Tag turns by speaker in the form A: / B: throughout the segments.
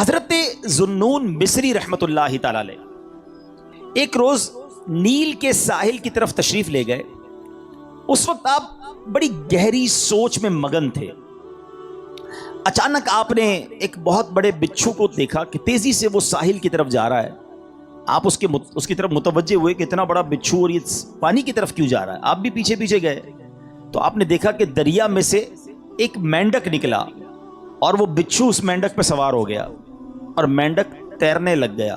A: حضرت ذوالنون مصری رحمت اللہ تعالی علیہ ایک روز نیل کے ساحل کی طرف تشریف لے گئے. اس وقت آپ بڑی گہری سوچ میں مگن تھے. اچانک آپ نے ایک بہت بڑے بچھو کو دیکھا کہ تیزی سے وہ ساحل کی طرف جا رہا ہے. آپ اس کی طرف متوجہ ہوئے کہ اتنا بڑا بچھو اور یہ پانی کی طرف کیوں جا رہا ہے. آپ بھی پیچھے پیچھے گئے تو آپ نے دیکھا کہ دریا میں سے ایک مینڈک نکلا اور وہ بچھو اس مینڈک پہ سوار ہو گیا اور مینڈک تیرنے لگ گیا.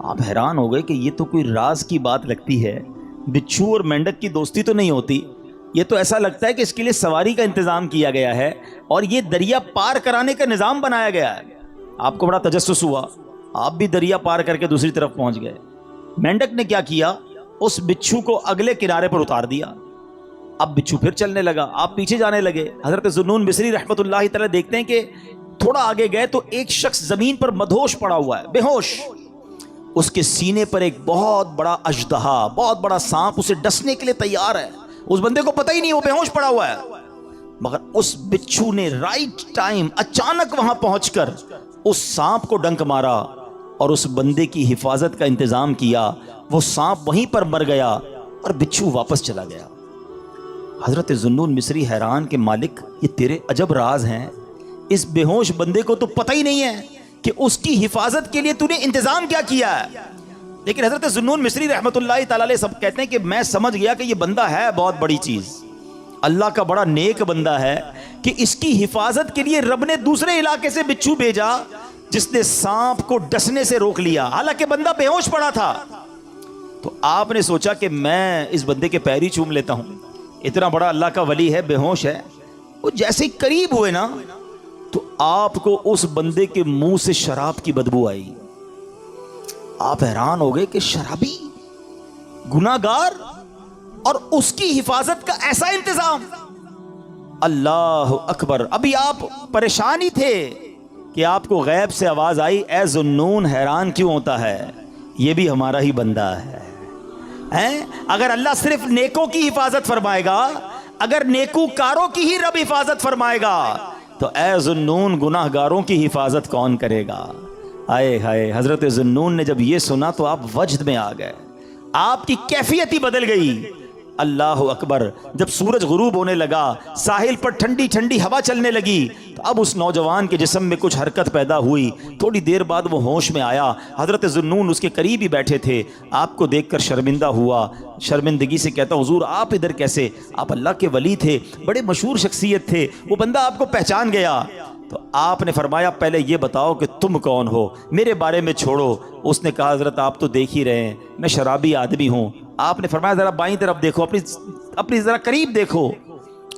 A: آپ حیران ہو گئے کہ یہ تو کوئی راز کی بات لگتی ہے. بچھو اور مینڈک کی دوستی تو نہیں ہوتی. یہ تو ایسا لگتا ہے کہ اس کے لیے سواری کا انتظام کیا گیا ہے اور یہ دریا پار کرانے کا نظام بنایا گیا ہے. آپ کو بڑا تجسس ہوا. آپ بھی دریا پار کر کے دوسری طرف پہنچ گئے. مینڈک نے کیا کیا, اس بچھو کو اگلے کنارے پر اتار دیا. اب بچھو پھر چلنے لگا, آپ پیچھے جانے لگے. حضرت ذوالنون مصری رحمت اللہ تعالی دیکھتے ہیں کہ تھوڑا آگے گئے تو ایک شخص زمین پر مدہوش پڑا ہوا ہے, بے ہوش. اس کے سینے پر ایک بہت بڑا اژدہا, بہت بڑا سانپ اسے ڈسنے کے لیے تیار ہے. اس بندے کو پتہ ہی نہیں وہ بے ہوش پڑا ہوا ہے, مگر اس بچھو نے رائٹ ٹائم اچانک وہاں پہنچ کر اس سانپ کو ڈنک مارا اور اس بندے کی حفاظت کا انتظام کیا. وہ سانپ وہیں پر مر گیا اور بچھو واپس چلا گیا. حضرت ذوالنون مصری حیران کہ مالک یہ تیرے عجب راز ہیں. اس بے ہوش بندے کو تو پتہ ہی نہیں ہے کہ اس کی حفاظت کے لیے تو نے انتظام کیا کیا ہے. لیکن حضرت ذوالنون مصری رحمت اللہ تعالی علیہ سب کہتے ہیں کہ میں سمجھ گیا کہ یہ بندہ ہے بہت بڑی چیز, اللہ کا بڑا نیک بندہ ہے کہ اس کی حفاظت کے لیے رب نے دوسرے علاقے سے بچھو بھیجا جس نے سانپ کو ڈسنے سے روک لیا, حالانکہ بندہ بے ہوش پڑا تھا. تو آپ نے سوچا کہ میں اس بندے کے پیر ہی چوم لیتا ہوں. اتنا بڑا اللہ کا ولی ہے, بے ہوش ہے. وہ جیسے ہی قریب ہوئے نا تو آپ کو اس بندے کے منہ سے شراب کی بدبو آئی. آپ حیران ہو گئے کہ شرابی, گناہگار, اور اس کی حفاظت کا ایسا انتظام. اللہ اکبر. ابھی آپ پریشان ہی تھے کہ آپ کو غیب سے آواز آئی, اے ذوالنون حیران کیوں ہوتا ہے, یہ بھی ہمارا ہی بندہ ہے. اگر اللہ صرف نیکوں کی حفاظت فرمائے گا, اگر نیکو کاروں کی ہی رب حفاظت فرمائے گا, تو اے ذوالنون گناہگاروں کی حفاظت کون کرے گا. آئے ہائے. حضرت ذوالنون نے جب یہ سنا تو آپ وجد میں آ گئے, آپ کی کیفیت ہی بدل گئی. اللہ اکبر. جب سورج غروب ہونے لگا, ساحل پر ٹھنڈی ٹھنڈی ہوا چلنے لگی, تو اب اس نوجوان کے جسم میں کچھ حرکت پیدا ہوئی. تھوڑی دیر بعد وہ ہوش میں آیا. حضرت ذوالنون اس کے قریب ہی بیٹھے تھے. آپ کو دیکھ کر شرمندہ ہوا, شرمندگی سے کہتا, حضور آپ ادھر کیسے؟ آپ اللہ کے ولی تھے, بڑے مشہور شخصیت تھے, وہ بندہ آپ کو پہچان گیا. تو آپ نے فرمایا پہلے یہ بتاؤ کہ تم کون ہو, میرے بارے میں چھوڑو. اس نے کہا حضرت آپ تو دیکھ ہی رہے ہیں میں شرابی آدمی ہوں. آپ نے فرمایا ذرا بائیں طرف دیکھو, اپنی ذرا قریب دیکھو.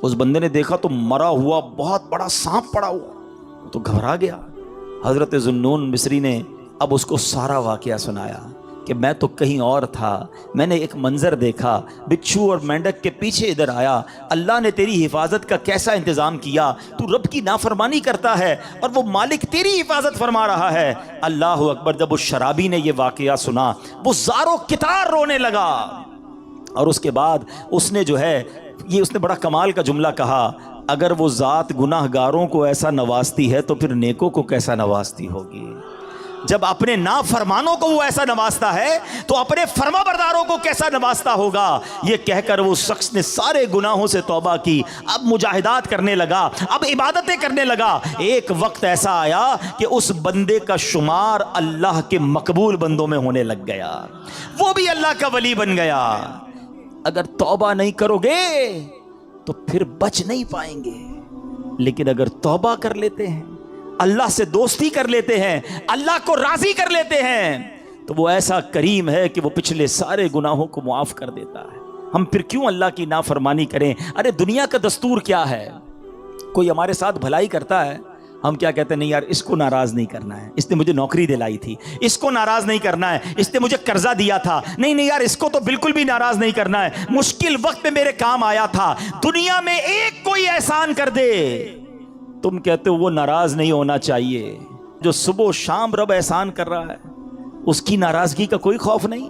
A: اس بندے نے دیکھا تو مرا ہوا بہت بڑا سانپ پڑا ہوا, تو گھبرا گیا. حضرت ذوالنون مصری نے اب اس کو سارا واقعہ سنایا کہ میں تو کہیں اور تھا, میں نے ایک منظر دیکھا, بچھو اور مینڈک کے پیچھے ادھر آیا, اللہ نے تیری حفاظت کا کیسا انتظام کیا. تو رب کی نافرمانی کرتا ہے اور وہ مالک تیری حفاظت فرما رہا ہے. اللہ اکبر. جب اس شرابی نے یہ واقعہ سنا وہ زارو کتار رونے لگا, اور اس کے بعد اس نے جو ہے یہ اس نے بڑا کمال کا جملہ کہا, اگر وہ ذات گناہ گاروں کو ایسا نوازتی ہے تو پھر نیکوں کو کیسا نوازتی ہوگی. جب اپنے نافرمانوں کو وہ ایسا نوازتا ہے تو اپنے فرما برداروں کو کیسا نوازتا ہوگا. یہ کہہ کر وہ شخص نے سارے گناہوں سے توبہ کی, اب مجاہدات کرنے لگا, اب عبادتیں کرنے لگا. ایک وقت ایسا آیا کہ اس بندے کا شمار اللہ کے مقبول بندوں میں ہونے لگ گیا, وہ بھی اللہ کا ولی بن گیا. اگر توبہ نہیں کرو گے تو پھر بچ نہیں پائیں گے, لیکن اگر توبہ کر لیتے ہیں, اللہ سے دوستی کر لیتے ہیں, اللہ کو راضی کر لیتے ہیں, تو وہ ایسا کریم ہے کہ وہ پچھلے سارے گناہوں کو معاف کر دیتا ہے. ہم پھر کیوں اللہ کی نافرمانی کریں؟ ارے دنیا کا دستور کیا ہے, کوئی ہمارے ساتھ بھلائی کرتا ہے, ہم کیا کہتے ہیں, نہیں یار اس کو ناراض نہیں کرنا ہے, اس نے مجھے نوکری دلائی تھی, اس کو ناراض نہیں کرنا ہے, اس نے مجھے قرضہ دیا تھا, نہیں یار اس کو تو بالکل بھی ناراض نہیں کرنا ہے, مشکل وقت میں میرے کام آیا تھا. دنیا میں ایک کوئی احسان کر دے, تم کہتے ہو وہ ناراض نہیں ہونا چاہیے. جو صبح و شام رب احسان کر رہا ہے اس کی ناراضگی کا کوئی خوف نہیں.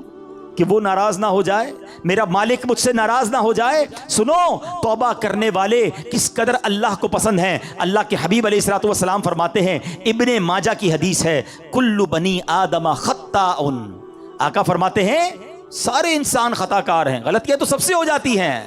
A: کہ وہ ناراض نہ ہو جائے, میرا مالک مجھ سے ناراض نہ ہو جائے. سنو, توبہ کرنے والے کس قدر اللہ کو پسند ہیں. اللہ کے حبیب علیہ الصلوۃ والسلام فرماتے ہیں, ابن ماجہ کی حدیث ہے, کل بنی آدم خطاء. آقا فرماتے ہیں سارے انسان خطا کار ہیں, غلطیاں تو سب سے ہو جاتی ہیں,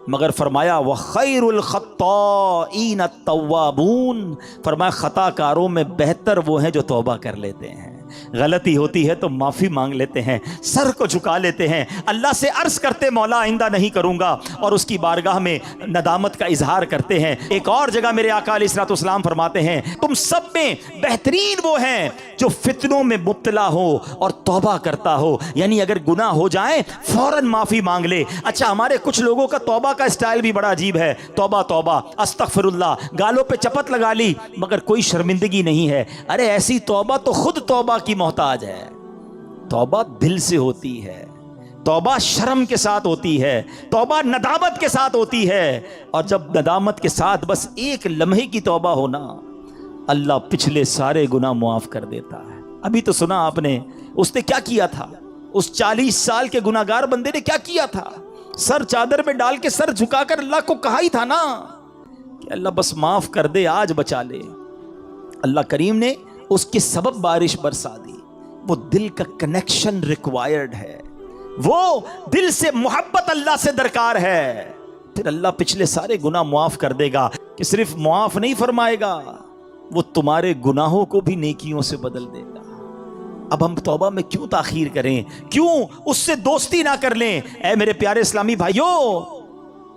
A: مگر فرمایا وَخَيْرُ الْخَطَّائِينَ التَّوَّابُونَ, فرمایا خطا کاروں میں بہتر وہ ہیں جو توبہ کر لیتے ہیں. غلطی ہوتی ہے تو معافی مانگ لیتے ہیں, سر کو جھکا لیتے ہیں, اللہ سے عرض کرتے مولا آئندہ نہیں کروں گا, اور اس کی بارگاہ میں ندامت کا اظہار کرتے ہیں. ایک اور جگہ میرے آقا علیہ الصلوۃ والسلام فرماتے ہیں تم سب میں بہترین وہ ہیں جو فتنوں میں مبتلا ہو اور توبہ کرتا ہو, یعنی اگر گناہ ہو جائے فوراً معافی مانگ لے. اچھا, ہمارے کچھ لوگوں کا توبہ کا اسٹائل بھی بڑا عجیب ہے, توبہ توبہ استغفر اللہ, گالوں پہ چپت لگا لی مگر کوئی شرمندگی نہیں ہے. ارے ایسی توبہ تو خود توبہ کی محتاج ہے. توبہ دل سے ہوتی ہے, توبہ شرم کے ساتھ ہوتی ہے, توبہ ندامت کے ساتھ ہوتی ہے, اور جب ندامت کے ساتھ بس ایک لمحے کی توبہ ہونا, اللہ پچھلے سارے گناہ معاف کر دیتا ہے. ابھی تو سنا آپ نے اس نے کیا کیا تھا, اس 40 سال کے گناہگار بندے نے کیا کیا تھا, سر چادر میں ڈال کے سر جھکا کر اللہ کو کہا ہی تھا نا کہ اللہ بس معاف کر دے, آج بچا لے. اللہ کریم نے اس کے سبب بارش برسا دی. وہ دل کا کنیکشن ریکوائرڈ ہے, وہ دل سے محبت اللہ سے درکار ہے, پھر اللہ پچھلے سارے گناہ معاف کر دے گا. کہ صرف معاف نہیں فرمائے گا, وہ تمہارے گناہوں کو بھی نیکیوں سے بدل دے گا. اب ہم توبہ میں کیوں تاخیر کریں, کیوں اس سے دوستی نہ کر لیں؟ اے میرے پیارے اسلامی بھائیوں,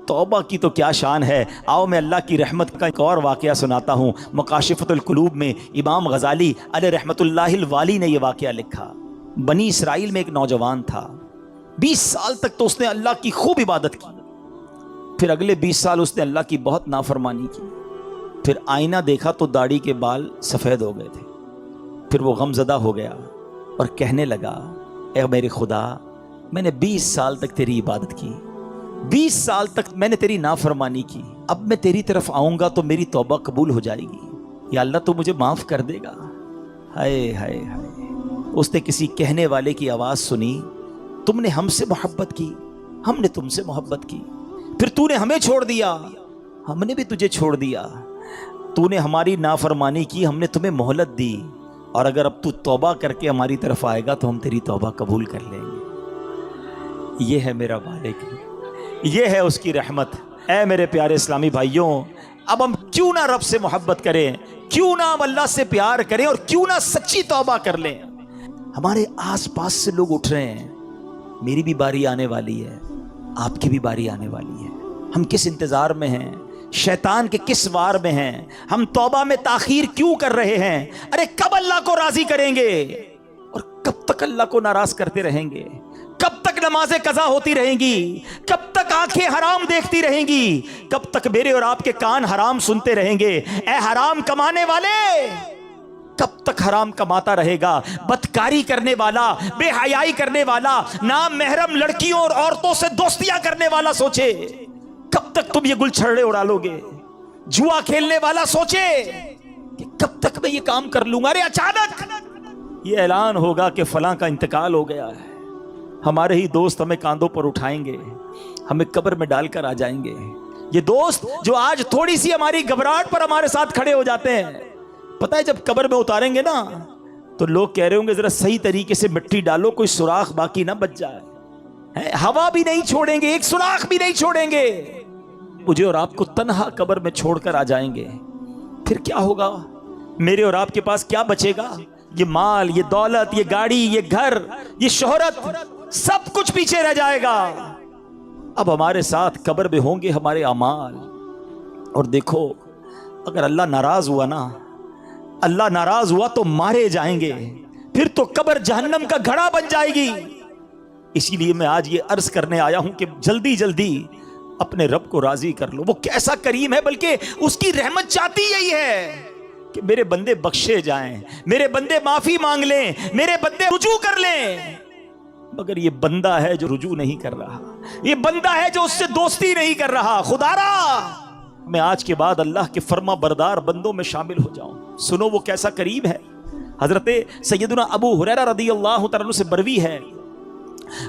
A: توبہ کی تو کیا شان ہے. آؤ میں اللہ کی رحمت کا ایک اور واقعہ سناتا ہوں. مکاشفۃ القلوب میں امام غزالی علیہ رحمت اللہ الوالی نے یہ واقعہ لکھا. بنی اسرائیل میں ایک نوجوان تھا, 20 سال تک تو اس نے اللہ کی خوب عبادت کی, پھر اگلے 20 سال اس نے اللہ کی بہت نافرمانی کی. پھر آئینہ دیکھا تو داڑھی کے بال سفید ہو گئے تھے. پھر وہ غم زدہ ہو گیا اور کہنے لگا, اے میرے خدا, میں نے 20 سال تک تیری عبادت کی, 20 سال تک میں نے تیری نافرمانی کی, اب میں تیری طرف آؤں گا تو میری توبہ قبول ہو جائے گی, یا اللہ تو مجھے معاف کر دے گا. ہائے ہائے ہائے, اس نے کسی کہنے والے کی آواز سنی, تم نے ہم سے محبت کی, ہم نے تم سے محبت کی, پھر تو نے ہمیں چھوڑ دیا, ہم نے بھی تجھے چھوڑ دیا, تو نے ہماری نافرمانی کی, ہم نے تمہیں مہلت دی, اور اگر اب تو توبہ کر کے ہماری طرف آئے گا تو ہم تیری توبہ قبول کر لیں گے. یہ ہے میرا مالک, یہ ہے اس کی رحمت. اے میرے پیارے اسلامی بھائیوں, اب ہم کیوں نہ رب سے محبت کریں, کیوں نہ ہم اللہ سے پیار کریں, اور کیوں نہ سچی توبہ کر لیں. ہمارے آس پاس سے لوگ اٹھ رہے ہیں, میری بھی باری آنے والی ہے, آپ کی بھی باری آنے والی ہے. ہم کس انتظار میں ہیں, شیطان کے کس وار میں ہیں, ہم توبہ میں تاخیر کیوں کر رہے ہیں؟ ارے کب اللہ کو راضی کریں گے, اور کب تک اللہ کو ناراض کرتے رہیں گے؟ کب تک نمازیں قضا ہوتی رہیں گی؟ کب تک آنکھیں حرام دیکھتی رہیں گی؟ کب تک میرے اور آپ کے کان حرام سنتے رہیں گے؟ اے حرام کمانے والے, کب تک حرام کماتا رہے گا؟ بدکاری کرنے والا, بے حیائی کرنے والا, نام محرم لڑکیوں اور عورتوں سے دوستیاں کرنے والا سوچے کب تک تم یہ گل چھڑے اڑا لو گے؟ جوا کھیلنے والا سوچے کہ کب تک میں یہ کام کر لوں گا؟ ارے اچانک یہ اعلان ہوگا کہ فلاں کا انتقال ہو گیا ہے, ہمارے ہی دوست ہمیں کاندھوں پر اٹھائیں گے, ہمیں قبر میں ڈال کر آ جائیں گے. یہ دوست جو آج تھوڑی سی ہماری گھبراہٹ پر ہمارے ساتھ کھڑے ہو جاتے ہیں, پتہ ہے جب قبر میں اتاریں گے نا تو لوگ کہہ رہے ہوں گے ذرا صحیح طریقے سے مٹی ڈالو, کوئی سوراخ باقی نہ بچ جائے. ہوا بھی نہیں چھوڑیں گے, ایک سوراخ بھی نہیں چھوڑیں گے, مجھے اور آپ کو تنہا قبر میں چھوڑ کر آ جائیں گے. پھر کیا ہوگا؟ میرے اور آپ کے پاس کیا بچے گا؟ یہ مال, یہ دولت, یہ گاڑی, یہ گھر, یہ شہرت, سب کچھ پیچھے رہ جائے گا. اب ہمارے ساتھ قبر میں ہوں گے ہمارے اعمال. اور دیکھو, اگر اللہ ناراض ہوا نا, اللہ ناراض ہوا تو مارے جائیں گے, پھر تو قبر جہنم کا گھڑا بن جائے گی. اسی لیے میں آج یہ عرض کرنے آیا ہوں کہ جلدی جلدی اپنے رب کو راضی کر لو. وہ کیسا کریم ہے, بلکہ اس کی رحمت چاہتی یہی ہے کہ میرے بندے بخشے جائیں, میرے بندے معافی مانگ لیں, میرے بندے رجوع کر لیں. مگر یہ بندہ ہے جو رجوع نہیں کر رہا, یہ بندہ ہے جو اس سے دوستی نہیں کر رہا. خدا را میں آج کے بعد اللہ کے فرما بردار بندوں میں شامل ہو جاؤں. سنو وہ کیسا کریم ہے. حضرت سیدنا ابو ہریرہ رضی اللہ تعالیٰ عنہ سے بروی ہے,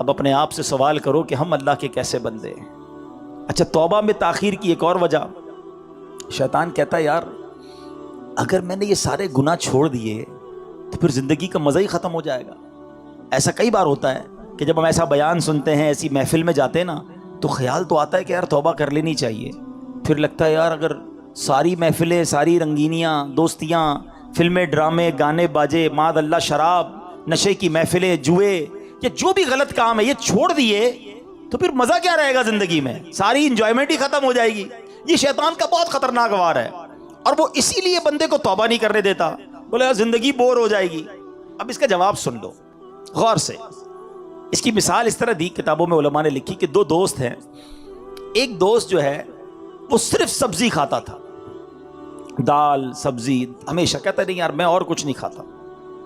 A: اب اپنے آپ سے سوال کرو کہ ہم اللہ کے کیسے بندے ہیں. اچھا توبہ میں تاخیر کی ایک اور وجہ, شیطان کہتا ہے یار اگر میں نے یہ سارے گناہ چھوڑ دیے تو پھر زندگی کا مزہ ہی ختم ہو جائے گا. ایسا کئی بار ہوتا ہے کہ جب ہم ایسا بیان سنتے ہیں, ایسی محفل میں جاتے ہیں نا, تو خیال تو آتا ہے کہ یار توبہ کر لینی چاہیے. پھر لگتا ہے یار اگر ساری محفلیں, ساری رنگینیاں, دوستیاں, فلمیں, ڈرامے, گانے باجے, معاذ اللہ شراب, نشے کی محفلیں, جوئے, یا جو بھی غلط کام ہے یہ چھوڑ دیے تو پھر مزہ کیا رہے گا زندگی میں, ساری انجوائمنٹ ہی ختم ہو جائے گی. یہ شیطان کا بہت خطرناک وار ہے, اور وہ اسی لیے بندے کو توبہ نہیں کرنے دیتا. بولے یار زندگی بور ہو جائے گی. اب اس کا جواب سن لو غور سے. اس کی مثال اس طرح دی, کتابوں میں علماء نے لکھی کہ دو دوست ہیں. ایک دوست جو ہے وہ صرف سبزی کھاتا تھا, دال سبزی ہمیشہ, کہتا نہیں یار میں اور کچھ نہیں کھاتا.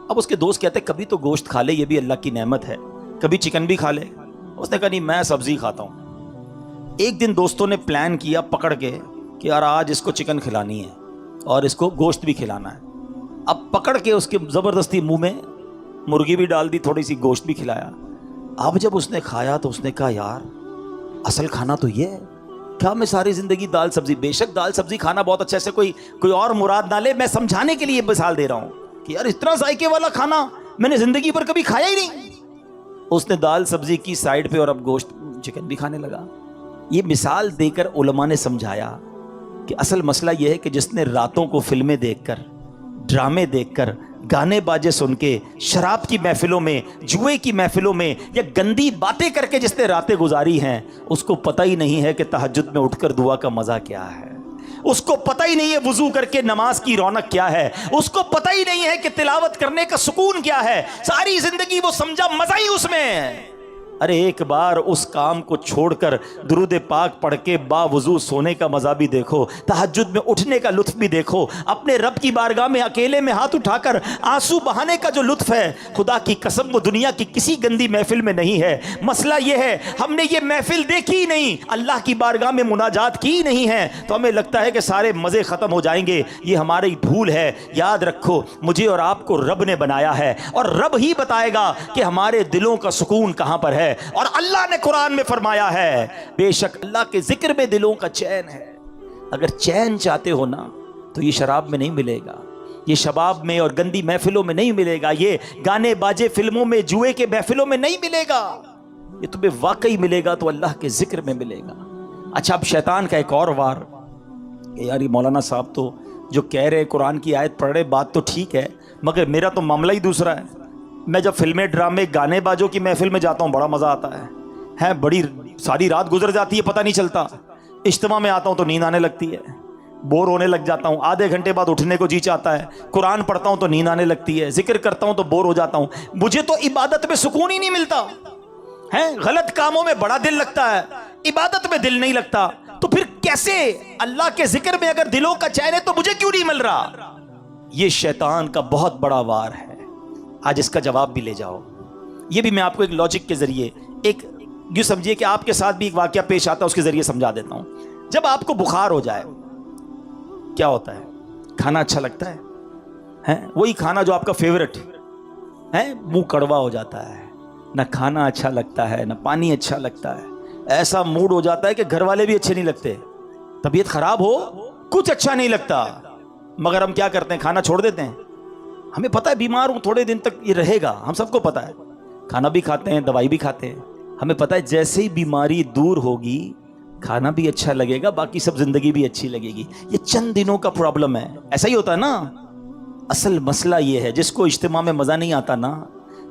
A: اب اس کے دوست کہتے کبھی تو گوشت کھا لے, یہ بھی اللہ کی نعمت ہے, کبھی چکن بھی کھا لے. اس نے کہا نہیں میں سبزی کھاتا ہوں. ایک دن دوستوں نے پلان کیا پکڑ کے کہ یار آج اس کو چکن کھلانی ہے اور اس کو گوشت بھی کھلانا ہے. اب پکڑ کے اس کے زبردستی منہ میں مرغی بھی ڈال دی, تھوڑی سی گوشت بھی کھلایا. اب جب اس نے کھایا تو اس نے کہا یار اصل کھانا تو یہ ہے, کیا میں ساری زندگی دال سبزی, بے شک دال سبزی کھانا بہت اچھا, سے کوئی اور مراد نہ لے, میں سمجھانے کے لیے مثال دے رہا ہوں کہ یار اتنا ذائقے والا کھانا میں نے زندگی پر کبھی کھایا ہی نہیں. اس نے دال سبزی کی سائڈ پہ اور اب گوشت چکن بھی کھانے لگا. یہ مثال دے کر علماء نے سمجھایا کہ اصل مسئلہ یہ ہے کہ جس نے راتوں کو فلمیں دیکھ کر, ڈرامے دیکھ کر, گانے باجے سن کے, شراب کی محفلوں میں, جوئے کی محفلوں میں, یا گندی باتیں کر کے جس نے راتیں گزاری ہیں, اس کو پتہ ہی نہیں ہے کہ تہجد میں اٹھ کر دعا کا مزہ کیا ہے. اس کو پتہ ہی نہیں ہے وضو کر کے نماز کی رونق کیا ہے. اس کو پتہ ہی نہیں ہے کہ تلاوت کرنے کا سکون کیا ہے. ساری زندگی وہ سمجھا مزہ ہی اس میں ہے. ارے ایک بار اس کام کو چھوڑ کر درود پاک پڑھ کے باوضو سونے کا مزہ بھی دیکھو, تہجد میں اٹھنے کا لطف بھی دیکھو, اپنے رب کی بارگاہ میں اکیلے میں ہاتھ اٹھا کر آنسو بہانے کا جو لطف ہے, خدا کی قسم وہ دنیا کی کسی گندی محفل میں نہیں ہے. مسئلہ یہ ہے ہم نے یہ محفل دیکھی ہی نہیں, اللہ کی بارگاہ میں مناجات کی نہیں ہے, تو ہمیں لگتا ہے کہ سارے مزے ختم ہو جائیں گے. یہ ہماری بھول ہے. یاد رکھو مجھے اور آپ کو رب نے بنایا ہے, اور رب ہی بتائے گا کہ ہمارے دلوں کا سکون کہاں پر ہے. اور اللہ نے قرآن میں فرمایا ہے بے شک اللہ کے ذکر میں دلوں کا چین ہے. اگر چین چاہتے ہو نا تو یہ شراب میں نہیں ملے گا, یہ شباب میں اور گندی محفلوں میں نہیں ملے گا, یہ گانے باجے فلموں میں, جوئے کے محفلوں میں نہیں ملے گا. یہ تمہیں واقعی ملے گا تو اللہ کے ذکر میں ملے گا. اچھا اب شیطان کا ایک اور وار کہ یار یہ مولانا صاحب تو جو کہہ رہے قرآن کی آیت پڑھ رہے, بات تو ٹھیک ہے, مگر میرا تو معاملہ ہی دوسرا ہے. میں جب فلمیں ڈرامے گانے باجوں کی محفل میں جاتا ہوں بڑا مزہ آتا ہے, بڑی ساری رات گزر جاتی ہے پتہ نہیں چلتا. اجتماع میں آتا ہوں تو نیند آنے لگتی ہے, بور ہونے لگ جاتا ہوں, آدھے گھنٹے بعد اٹھنے کو جی چاہتا ہے, قرآن پڑھتا ہوں تو نیند آنے لگتی ہے, ذکر کرتا ہوں تو بور ہو جاتا ہوں. مجھے تو عبادت میں سکون ہی نہیں ملتا ہے. غلط کاموں میں بڑا دل لگتا ہے, عبادت میں دل نہیں لگتا. تو پھر کیسے اللہ کے ذکر میں اگر دلوں کا چین ہے تو مجھے کیوں نہیں مل رہا؟ یہ شیطان کا بہت بڑا وار ہے. آج اس کا جواب بھی لے جاؤ. یہ بھی میں آپ کو ایک لاجک کے ذریعے, ایک یوں سمجھیے کہ آپ کے ساتھ بھی ایک واقعہ پیش آتا ہے, اس کے ذریعے سمجھا دیتا ہوں. جب آپ کو بخار ہو جائے کیا ہوتا ہے؟ کھانا اچھا لگتا ہے, وہی کھانا جو آپ کا فیورٹ ہے, منہ کڑوا ہو جاتا ہے, نہ کھانا اچھا لگتا ہے نہ پانی اچھا لگتا ہے. ایسا موڈ ہو جاتا ہے کہ گھر والے بھی اچھے نہیں لگتے, طبیعت خراب ہو کچھ اچھا نہیں لگتا. مگر ہم کیا کرتے ہیں؟ کھانا چھوڑ دیتے ہیں. ہمیں پتہ ہے بیمار ہوں تھوڑے دن تک یہ رہے گا, ہم سب کو پتہ ہے. کھانا بھی کھاتے ہیں, دوائی بھی کھاتے ہیں. ہمیں پتہ ہے جیسے ہی بیماری دور ہوگی کھانا بھی اچھا لگے گا, باقی سب زندگی بھی اچھی لگے گی. یہ چند دنوں کا پرابلم ہے. ایسا ہی ہوتا ہے نا. اصل مسئلہ یہ ہے جس کو اجتماع میں مزہ نہیں آتا نا,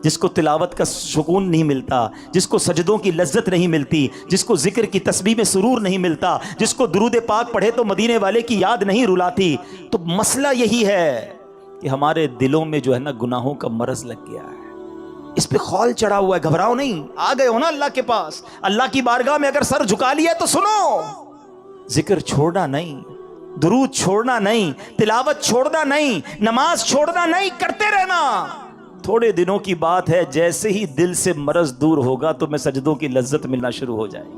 A: جس کو تلاوت کا سکون نہیں ملتا, جس کو سجدوں کی لذت نہیں ملتی, جس کو ذکر کی تسبیح میں سرور نہیں ملتا, جس کو درود پاک پڑھے تو مدینے والے کی یاد نہیں رلاتی, تو مسئلہ یہی ہے کہ ہمارے دلوں میں جو ہے نا گناہوں کا مرض لگ گیا ہے. اس پہ خول چڑھا ہوا ہے. گھبراؤ نہیں, آ گئے ہو نا اللہ کے پاس, اللہ کی بارگاہ میں اگر سر جھکا لیا تو سنو, ذکر چھوڑنا نہیں, درود چھوڑنا نہیں, تلاوت چھوڑنا نہیں, نماز چھوڑنا نہیں, کرتے رہنا. تھوڑے دنوں کی بات ہے, جیسے ہی دل سے مرض دور ہوگا تو میں سجدوں کی لذت ملنا شروع ہو جائے گی.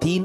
A: 3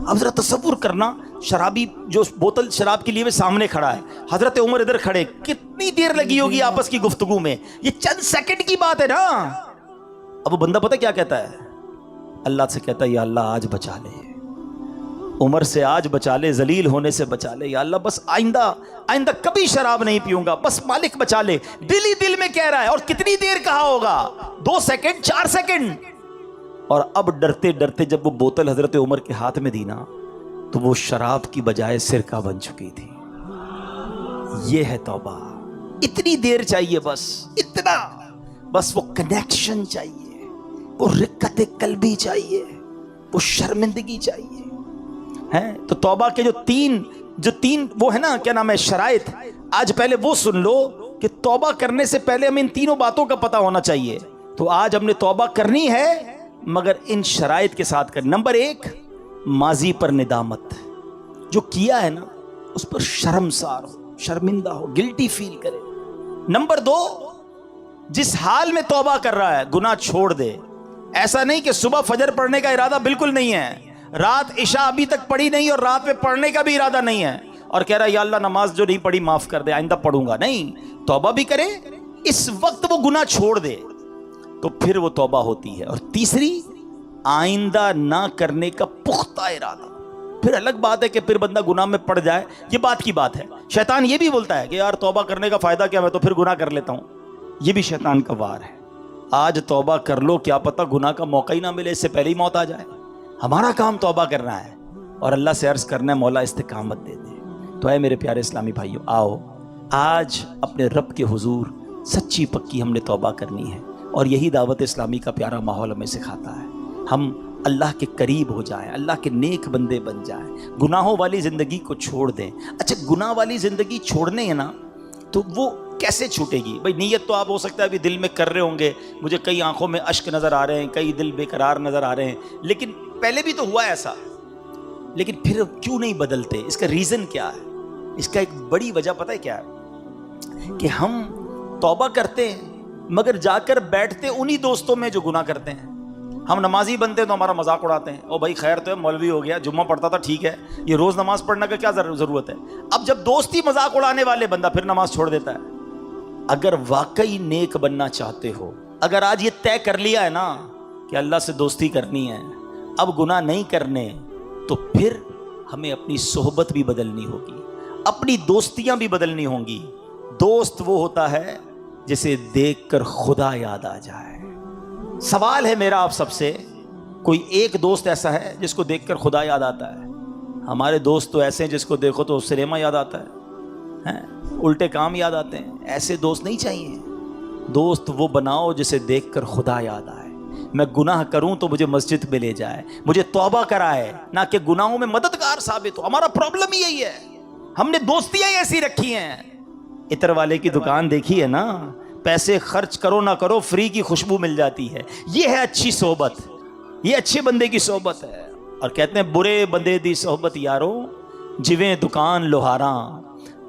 A: اب ذرا تصور کرنا، شرابی جو بوتل شراب کے لیے وہ سامنے کھڑا ہے، حضرت عمر ادھر کھڑے، کتنی دیر لگی ہوگی آپس کی گفتگو میں، یہ چند سیکنڈ کی بات ہے نا۔ اب وہ بندہ پتہ کیا کہتا ہے؟ اللہ سے کہتا ہے یا اللہ آج بچا لے، عمر سے آج بچا لے، ذلیل ہونے سے بچا لے، یا اللہ بس آئندہ کبھی شراب نہیں پیوں گا، بس مالک بچا لے۔ دل ہی دل میں کہہ رہا ہے، اور کتنی دیر کہا ہوگا؟ 2 سیکنڈ 4 سیکنڈ۔ اور اب ڈرتے ڈرتے جب وہ بوتل حضرت عمر کے ہاتھ میں دی نا تو وہ شراب کی بجائے سرکہ بن چکی تھی۔ یہ ہے توبہ۔ اتنی دیر چاہیے، بس اتنا، بس وہ کنیکشن چاہیے، وہ رقت قلبی چاہیے، وہ شرمندگی چاہیے، ہیں؟ تو توبہ کے جو تین وہ ہے نا، کیا نام ہے، شرائط، آج پہلے وہ سن لو کہ توبہ کرنے سے پہلے ہمیں ان تینوں باتوں کا پتہ ہونا چاہیے۔ تو آج ہم نے توبہ کرنی ہے مگر ان شرائط کے ساتھ کریں۔ نمبر 1، ماضی پر ندامت، جو کیا ہے نا اس پر شرمسار ہو، شرمندہ ہو، گلٹی فیل کرے۔ نمبر 2، جس حال میں توبہ کر رہا ہے گناہ چھوڑ دے۔ ایسا نہیں کہ صبح فجر پڑھنے کا ارادہ بالکل نہیں ہے، رات عشاء ابھی تک پڑھی نہیں اور رات میں پڑھنے کا بھی ارادہ نہیں ہے، اور کہہ رہا ہے یا اللہ نماز جو نہیں پڑھی معاف کر دے، آئندہ پڑھوں گا۔ نہیں، توبہ بھی کرے، اس وقت وہ گناہ چھوڑ دے تو پھر وہ توبہ ہوتی ہے۔ اور تیسری، آئندہ نہ کرنے کا پختہ ارادہ۔ پھر الگ بات ہے کہ پھر بندہ گناہ میں پڑ جائے، یہ بات کی بات ہے۔ شیطان یہ بھی بولتا ہے کہ یار توبہ کرنے کا فائدہ کیا، میں تو پھر گناہ کر لیتا ہوں، یہ بھی شیطان کا وار ہے۔ آج توبہ کر لو، کیا پتہ گناہ کا موقع ہی نہ ملے، اس سے پہلے ہی موت آ جائے۔ ہمارا کام توبہ کرنا ہے اور اللہ سے عرض کرنا ہے مولا استقامت دے دے۔ تو اے میرے پیارے اسلامی بھائیوں، آؤ آج اپنے رب کے حضور سچی پکی ہم نے توبہ کرنی ہے، اور یہی دعوت اسلامی کا پیارا ماحول ہمیں سکھاتا ہے۔ ہم اللہ کے قریب ہو جائیں، اللہ کے نیک بندے بن جائیں، گناہوں والی زندگی کو چھوڑ دیں۔ اچھا، گناہ والی زندگی چھوڑنے ہے نا تو وہ کیسے چھوٹے گی؟ بھئی نیت تو آپ ہو سکتا ہے ابھی دل میں کر رہے ہوں گے، مجھے کئی آنکھوں میں اشک نظر آ رہے ہیں، کئی دل بے قرار نظر آ رہے ہیں، لیکن پہلے بھی تو ہوا ایسا، لیکن پھر کیوں نہیں بدلتے؟ اس کا ریزن کیا ہے؟ اس کا ایک بڑی وجہ پتہ ہے کیا ہے؟ کہ ہم توبہ کرتے ہیں مگر جا کر بیٹھتے انہی دوستوں میں جو گناہ کرتے ہیں۔ ہم نمازی بنتے ہیں تو ہمارا مذاق اڑاتے ہیں، او بھائی خیر تو ہے، مولوی ہو گیا، جمعہ پڑھتا تھا، ٹھیک ہے، یہ روز نماز پڑھنے کا کیا ضرورت ہے؟ اب جب دوستی مذاق اڑانے والے، بندہ پھر نماز چھوڑ دیتا ہے۔ اگر واقعی نیک بننا چاہتے ہو، اگر آج یہ طے کر لیا ہے نا کہ اللہ سے دوستی کرنی ہے، اب گناہ نہیں کرنے، تو پھر ہمیں اپنی صحبت بھی بدلنی ہوگی، اپنی دوستیاں بھی بدلنی ہوں گی۔ دوست وہ ہوتا ہے جسے دیکھ کر خدا یاد آ جائے۔ سوال ہے میرا آپ سب سے، کوئی ایک دوست ایسا ہے جس کو دیکھ کر خدا یاد آتا ہے؟ ہمارے دوست تو ایسے ہیں جس کو دیکھو تو سنیما یاد آتا ہے، الٹے کام یاد آتے ہیں۔ ایسے دوست نہیں چاہیے۔ دوست وہ بناؤ جسے دیکھ کر خدا یاد آئے، میں گناہ کروں تو مجھے مسجد میں لے جائے، مجھے توبہ کرائے، نہ کہ گناہوں میں مددگار ثابت ہو۔ ہمارا پرابلم ہی یہی ہے، ہم نے دوستیاں ایسی رکھی ہیں۔ عطر والے کی دکان دیکھی ہے نا، پیسے خرچ کرو نہ کرو فری کی خوشبو مل جاتی ہے۔ یہ ہے اچھی صحبت، یہ اچھے بندے کی صحبت ہے۔ اور کہتے ہیں برے بندے دی صحبت یارو جویں دکان لوہاراں،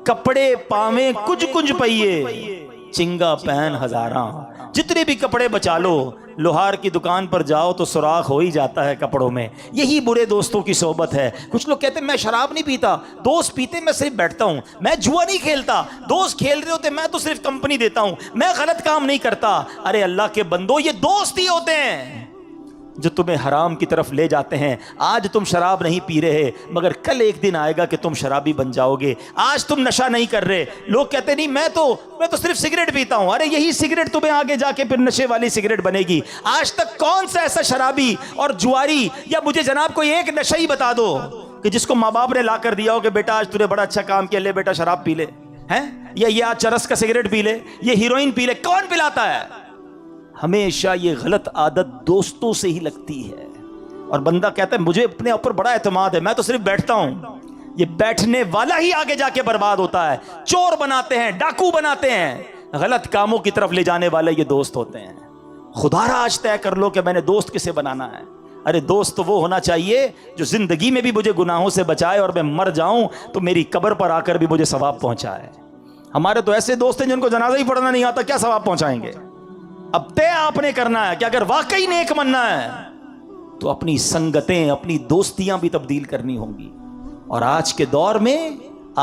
A: کپڑے پاویں کچھ کچھ پئیے چنگا پہن ہزاراں۔ جتنے بھی کپڑے بچا لو، لوہار کی دکان پر جاؤ تو سوراخ ہو ہی جاتا ہے کپڑوں میں۔ یہی برے دوستوں کی صحبت ہے۔ کچھ لوگ کہتے ہیں میں شراب نہیں پیتا، دوست پیتے میں صرف بیٹھتا ہوں، میں جوا نہیں کھیلتا، دوست کھیل رہے ہوتے میں تو صرف کمپنی دیتا ہوں، میں غلط کام نہیں کرتا۔ ارے اللہ کے بندو، یہ دوست ہی ہوتے ہیں جو تمہیں حرام کی طرف لے جاتے ہیں۔ آج تم شراب نہیں پی رہے مگر کل ایک دن آئے گا کہ تم شرابی بن جاؤ گے۔ آج تم نشہ نہیں کر رہے، لوگ کہتے نہیں میں تو صرف سگریٹ پیتا ہوں، ارے یہی سگریٹ تمہیں آگے جا کے پھر نشے والی سگریٹ بنے گی۔ آج تک کون سا ایسا شرابی اور جواری، یا مجھے جناب کوئی ایک نشہ ہی بتا دو کہ جس کو ماں باپ نے لا کر دیا ہو کہ بیٹا آج تُو نے بڑا اچھا کام کیا، لے بیٹا شراب پی لے، ہیں، یا یہ آج چرس کا سگریٹ پی لے، یہ ہیروئن پی لے، کون پلاتا ہے؟ ہمیشہ یہ غلط عادت دوستوں سے ہی لگتی ہے۔ اور بندہ کہتا ہے مجھے اپنے اوپر بڑا اعتماد ہے، میں تو صرف بیٹھتا ہوں۔ یہ بیٹھنے والا ہی آگے جا کے برباد ہوتا ہے۔ چور بناتے ہیں، ڈاکو بناتے ہیں، غلط کاموں کی طرف لے جانے والے یہ دوست ہوتے ہیں۔ خدا را آج طے کر لو کہ میں نے دوست کسے بنانا ہے۔ ارے دوست وہ ہونا چاہیے جو زندگی میں بھی مجھے گناہوں سے بچائے اور میں مر جاؤں تو میری قبر پر آ کر بھی مجھے ثواب پہنچائے۔ ہمارے تو ایسے دوست ہیں جن کو جنازہ ہی پڑھنا نہیں آتا، کیا ثواب پہنچائیں گے؟ اب طے آپ نے کرنا ہے کہ اگر واقعی نیک بننا ہے تو اپنی سنگتیں، اپنی دوستیاں بھی تبدیل کرنی ہوں گی. اور آج کے دور میں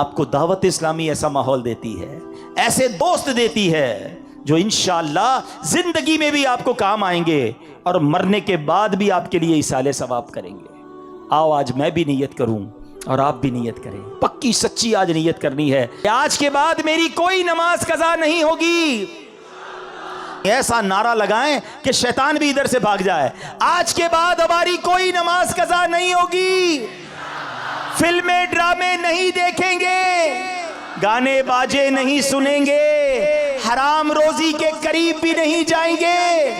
A: آپ کو دعوت اسلامی ایسا ماحول دیتی ہے، ایسے دوست دیتی ہے جو انشاءاللہ زندگی میں بھی آپ کو کام آئیں گے اور مرنے کے بعد بھی آپ کے لیے ایصال ثواب کریں گے. آؤ آج میں بھی نیت کروں اور آپ بھی نیت کریں. پکی سچی آج نیت کرنی ہے کہ آج کے بعد میری کوئی نماز قضا نہیں ہوگی. ایسا نعرہ لگائیں کہ شیطان بھی ادھر سے بھاگ جائے. آج کے بعد ہماری کوئی نماز قضا نہیں ہوگی، فلمیں ڈرامے نہیں دیکھیں گے، گانے باجے نہیں سنیں گے، حرام روزی کے قریب بھی نہیں جائیں گے،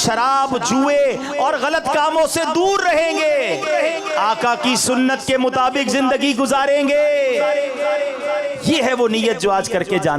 A: شراب جوئے اور غلط کاموں سے دور رہیں گے، آقا کی سنت کے مطابق زندگی گزاریں گے. یہ ہے وہ نیت جو آج کر کے جان